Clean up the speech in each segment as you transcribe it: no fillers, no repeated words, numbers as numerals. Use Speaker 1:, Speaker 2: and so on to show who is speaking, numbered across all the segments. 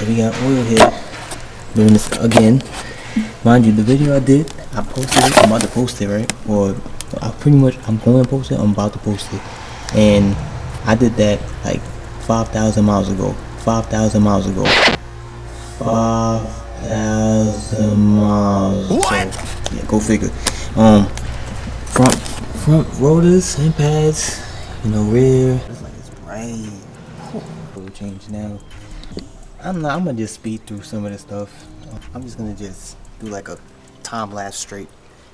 Speaker 1: So we got oil here. Doing this again. Mind you, the video I did, I posted it. I'm about to post it, right? Or I'm going to post it. I'm about to post it. And I did that like 5,000 miles ago. 5,000 miles ago. 5,000 miles. What? So, yeah, go figure. Front rotors and pads. You know, rear. It's like it's bright. We'll change now. I'm gonna just speed through some of this stuff. I'm just gonna just do like a time lapse straight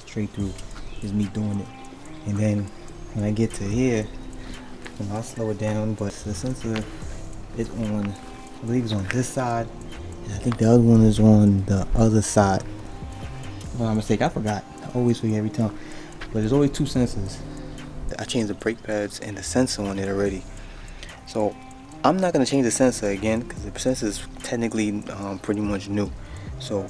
Speaker 1: through. Is me doing it, and then when I get to here, I'll slow it down. But the sensor is on, I believe it's on this side, and I think the other one is on the other side. If I'm not mistaken, I forgot. I always forget every time. But there's always two sensors. I changed the brake pads and the sensor on it already. So I'm not gonna change the sensor again because the sensor is technically pretty much new. So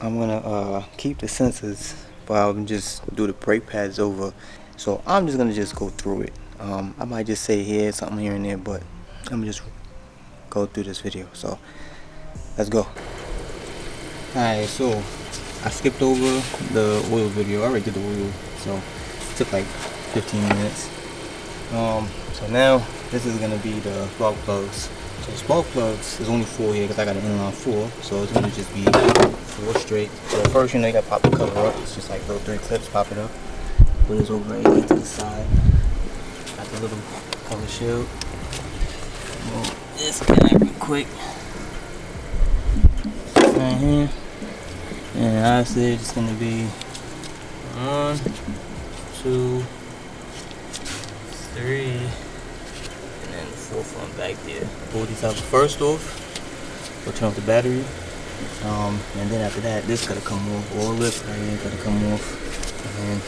Speaker 1: I'm gonna keep the sensors, but I'll just do the brake pads over. So I'm just gonna just go through it. I might just say here something here and there, but I'm gonna just go through this video. So let's go. Alright, so I skipped over the oil video. I already did the oil, so it took like 15 minutes. So now this is gonna be the spark plugs. So spark plugs is only 4 here because I got an inline 4, so it's gonna just be 4 straight. So first, you know, you gotta pop the cover up. It's just like little 3 clips, pop it up. Put this over right here to the side. Got the little cover shield. Move this guy real quick. Right here. And obviously it's gonna be 1, 2, 3, and then the 4th one back there. Pull these out first off. We'll turn off the battery. And then after that, this gotta come off. All this right here gotta come off. And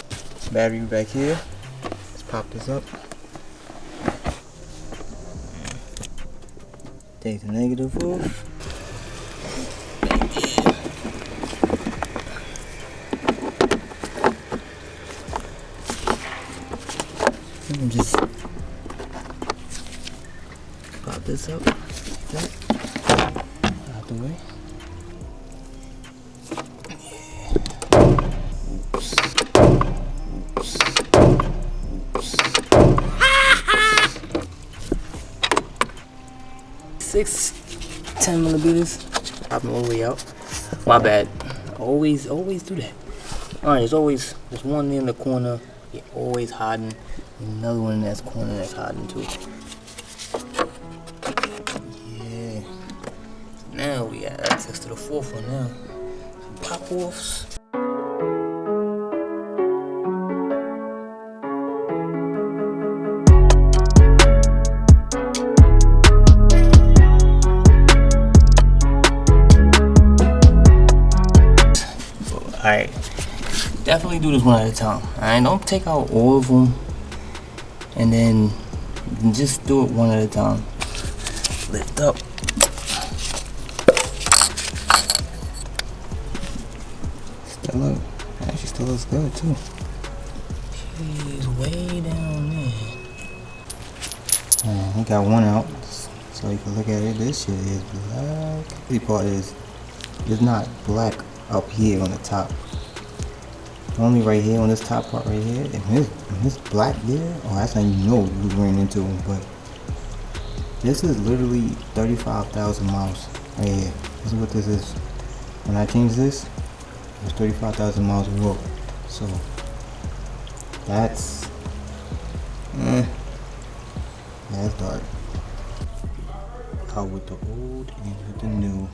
Speaker 1: battery back here. Let's pop this up. Take the negative off. Back there. And just pop this up like that. Out the way. Oops. 6, 10 millimeters. Pop them all the way out. My bad. Always do that. Alright, there's one in the corner. You're always hiding. Another one in that corner that's hiding too. Yeah. Now we got access to the 4th one now. Some pop offs. Alright. Definitely do this one at a time. Alright, don't take out all of them. And then just do it one at a time. Lift up. Actually still looks good too. She's way down there. We got one out, so you can look at it. This shit is black. The part is, it's not black up here on the top. Only right here on this top part right here. And this black there, oh, that's how you know you ran into them. But this is literally 35,000 miles right here. This is what this is. When I change this, it's 35,000 miles of road. So that's that's dark. Out with the old and with the new.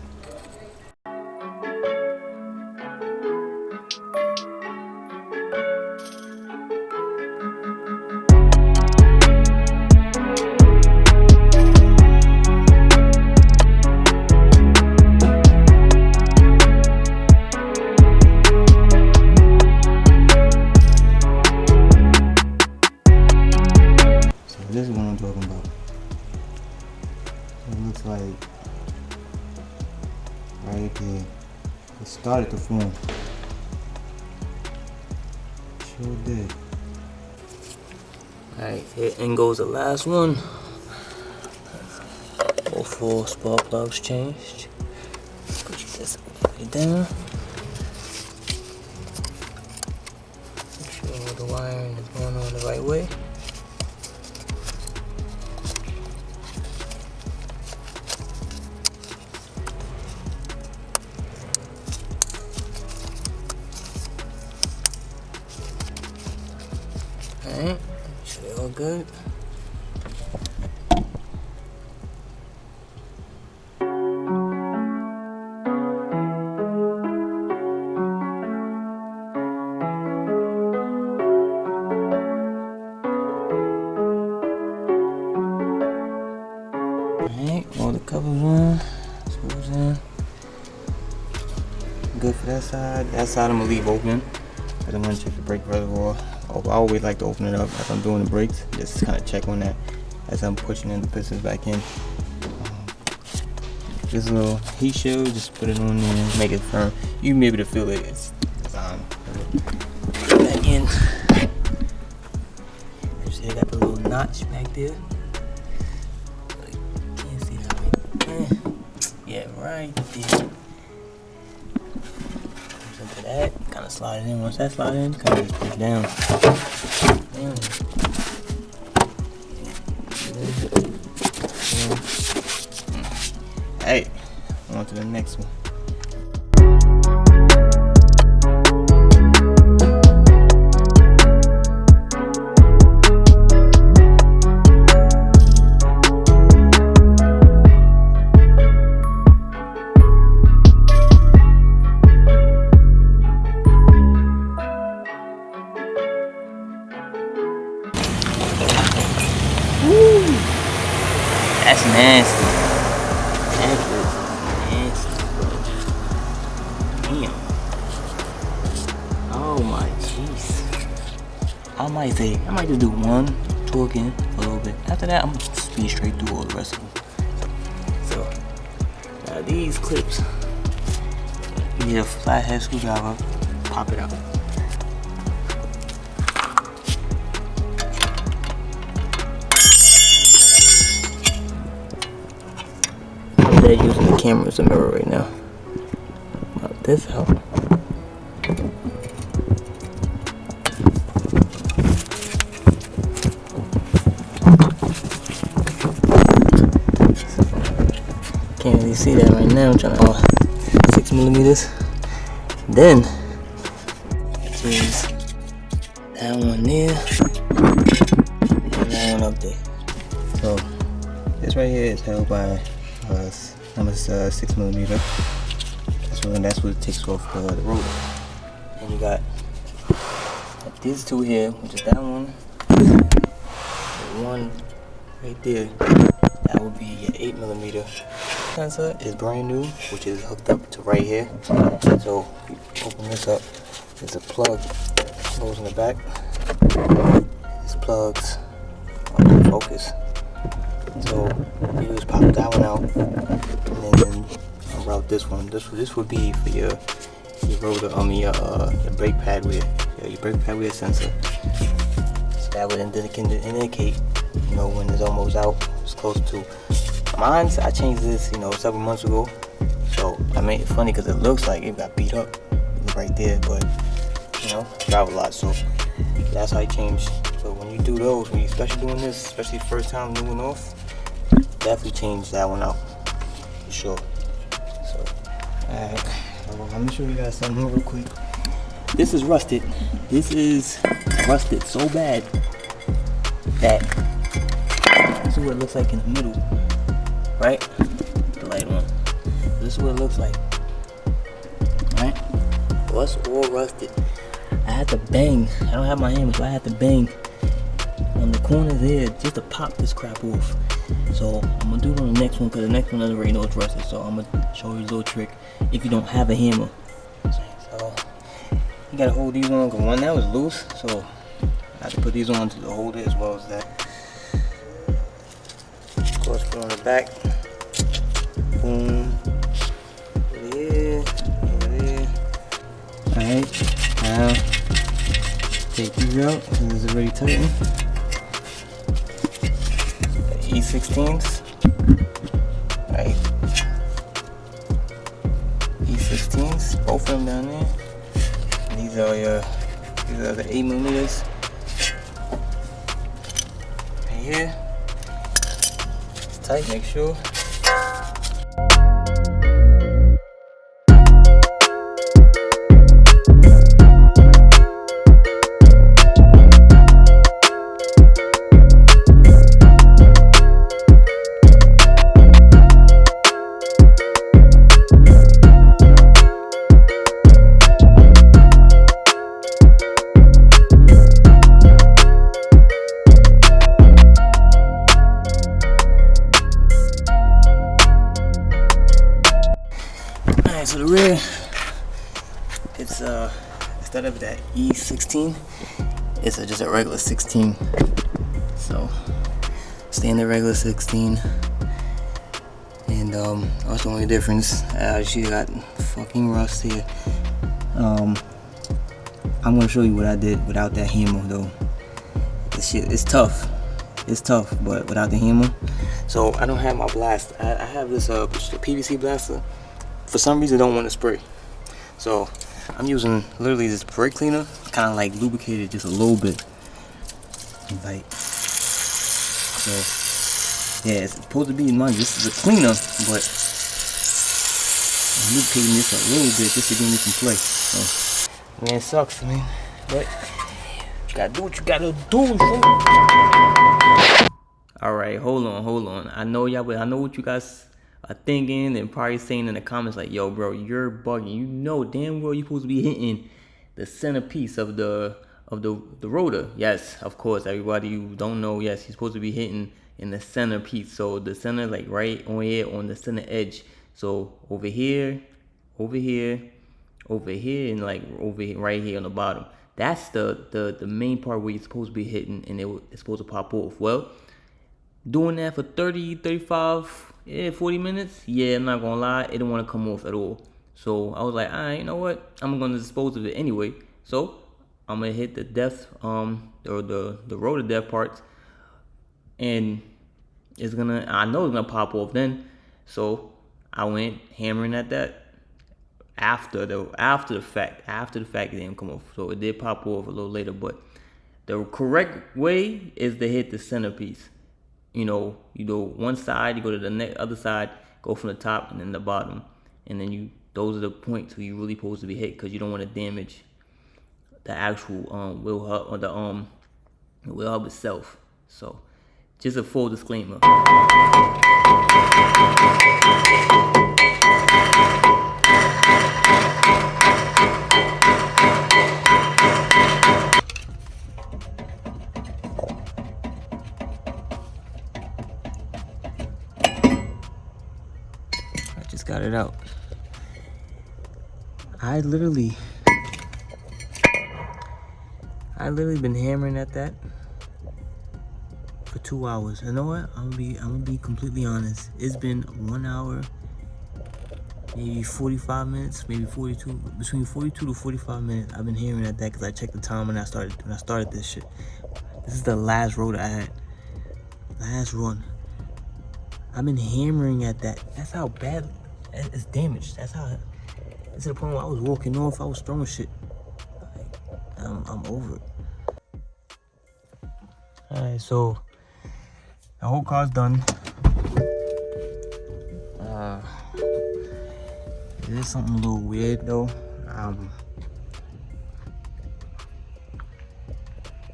Speaker 1: This is what I'm talking about. It looks like right there. It started to form. Sure did. Alright, here in goes the last one. All 4 spark plugs changed. Push this way down. Make sure all the wiring is going on the right way. Alright, should be all good. Alright, all the covers on, screws in. Good for that side. That side I'm gonna leave open. I don't want to check the brake reservoir. I always like to open it up as I'm doing the brakes. Just kind of check on that as I'm pushing in the pistons back in. This little heat shield, just put it on there, make it firm. You can be able to feel it. It's designed. Put it back in. You see, I got the little notch back there. Can't see that right. Yeah, right there. Into that, kind of slide it in. Once that slide in, kind of just push down. Hey, on to the next one. That's nasty. That is nasty, bro. Damn. Oh my jeez. I might just do one, two again a little bit. After that, I'm gonna speed straight through all the rest of them. So, now these clips, you need a flathead screwdriver, pop it out. They're using the camera as a mirror right now. About this out. Can't really see that right now. I'm trying to 6 millimeters. Then is that one there and that one up there. So this right here is held by number 6 millimeter. That's what it takes off the rotor. And you got these two here, which is that one, the one right there. That would be your 8 millimeter sensor. Is brand new, which is hooked up to right here. So you open this up. There's a plug that goes in the back. These plugs on focus. So you just pop that one out, and then route this one. This would be for your rotor, your brake pad wear, your brake pad wear sensor. So that would indicate, you know, when it's almost out. It's close to. Mine's, I changed this, you know, several months ago. So I made it funny because it looks like it got beat up right there, but you know, I drive a lot, so that's how I changed. So when you do those, when you especially doing this, especially first time moving off, definitely change that one out for sure. So, alright, let me show you guys something real quick. This is rusted. This is rusted so bad that this is what it looks like in the middle, right? The light on. This is what it looks like, right? Well, it's all rusted. I had to bang. I don't have my hammer, so I had to bang on the corners here just to pop this crap off. So I'm gonna do it on the next one because the next one I already know it's rusted. So I'm gonna show you a little trick if you don't have a hammer. So you gotta hold these on because one that was loose, so I have to put these on to hold it as well as that. Of course, put it on the back. Boom. Over here. Over there. Alright. Now take these out because it's already tightened. E16s. 16s, both of them down there. And these are the 8mm. Right here. It's tight, make sure. Alright, so the rear, it's instead of that E16, it's just a regular 16. So standard regular 16, and that's the only difference. She got fucking rust here. I'm gonna show you what I did without that hammer though. This shit, it's tough, but without the hammer. So I don't have my blast. I have this PVC blaster. For some reason, I don't want to spray, so I'm using literally this brake cleaner, kind of like lubricated just a little bit, like so. Yeah, it's supposed to be mine. This is a cleaner, but I'm lubricating this a little bit just to give me some play. So, man, it sucks, man, but you gotta do what you gotta do. All right, hold on. I know what you guys are thinking and probably saying in the comments like, yo bro, you're bugging. You know damn well you're supposed to be hitting the centerpiece of the rotor. Yes, of course, everybody who don't know, yes, you're supposed to be hitting in the centerpiece. So the center, like right on here on the center edge. So over here, and like over here, right here on the bottom. That's the main part where you're supposed to be hitting, and it's supposed to pop off. Well, doing that for 30, 35, 40 minutes, yeah, I'm not gonna lie, it didn't want to come off at all. So I was like, alright, you know what, I'm gonna dispose of it anyway. So I'm gonna hit the depth, or the rotor depth parts, and I know it's gonna pop off then. So I went hammering at that after the fact it didn't come off. So it did pop off a little later, but the correct way is to hit the centerpiece. You know, you go one side, you go to the other side, go from the top and then the bottom, and then those are the points where you really supposed to be hit, because you don't want to damage the actual wheel hub, or the wheel hub itself. So just a full disclaimer. Just got it out. I literally been hammering at that for 2 hours. You know what? I'm gonna be completely honest. It's been 1 hour, maybe 45 minutes, maybe 42, between 42 to 45 minutes. I've been hammering at that because I checked the time when I started this shit. This is the last road I had. Last run. I've been hammering at that. That's how bad it's damaged. That's how. It's to the point where I was walking off. I was throwing shit. Like, I'm over it. All right, so the whole car's done. It is something a little weird though.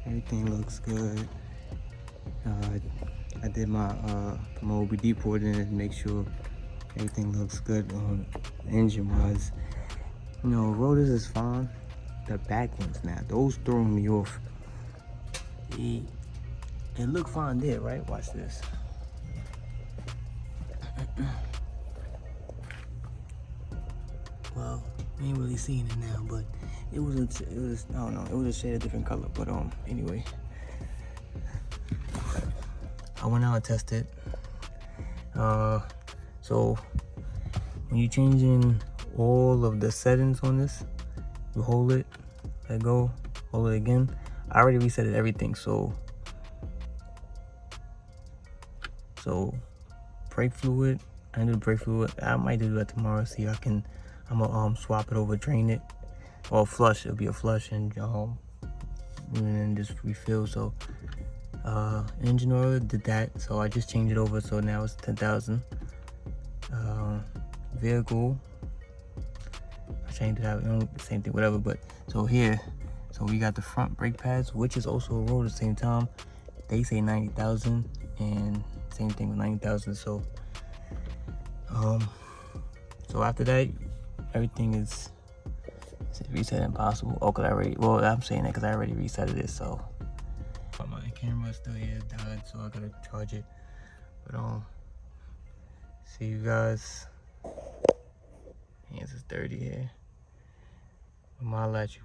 Speaker 1: Everything looks good. I did my OBD port in and make sure everything looks good on engine wise. You know, rotors is fine. The back ones now, those throwing me off. It look fine there, right? Watch this. Well, we ain't really seeing it now, but it was I don't know, it was a shade of different color. But anyway, I went out and tested. So when you changing all of the settings on this, you hold it, let go, hold it again. I already reset everything, so brake fluid. I need the brake fluid. I might do that tomorrow. See, I can I'm gonna swap it over, drain it, or flush. It'll be a flush and then just refill. So engine oil did that, so I just changed it over, so now it's 10,000. Vehicle, I changed it out, same thing, whatever. But so here, so we got the front brake pads, which is also a roll at the same time. They say 90,000, and same thing with 90,000. So so after that, everything is reset impossible. Oh, cause I already, well, I'm saying that because I already resetted it. So my camera still here died, so I gotta charge it. But see you guys. Hands is dirty here. I'll let you.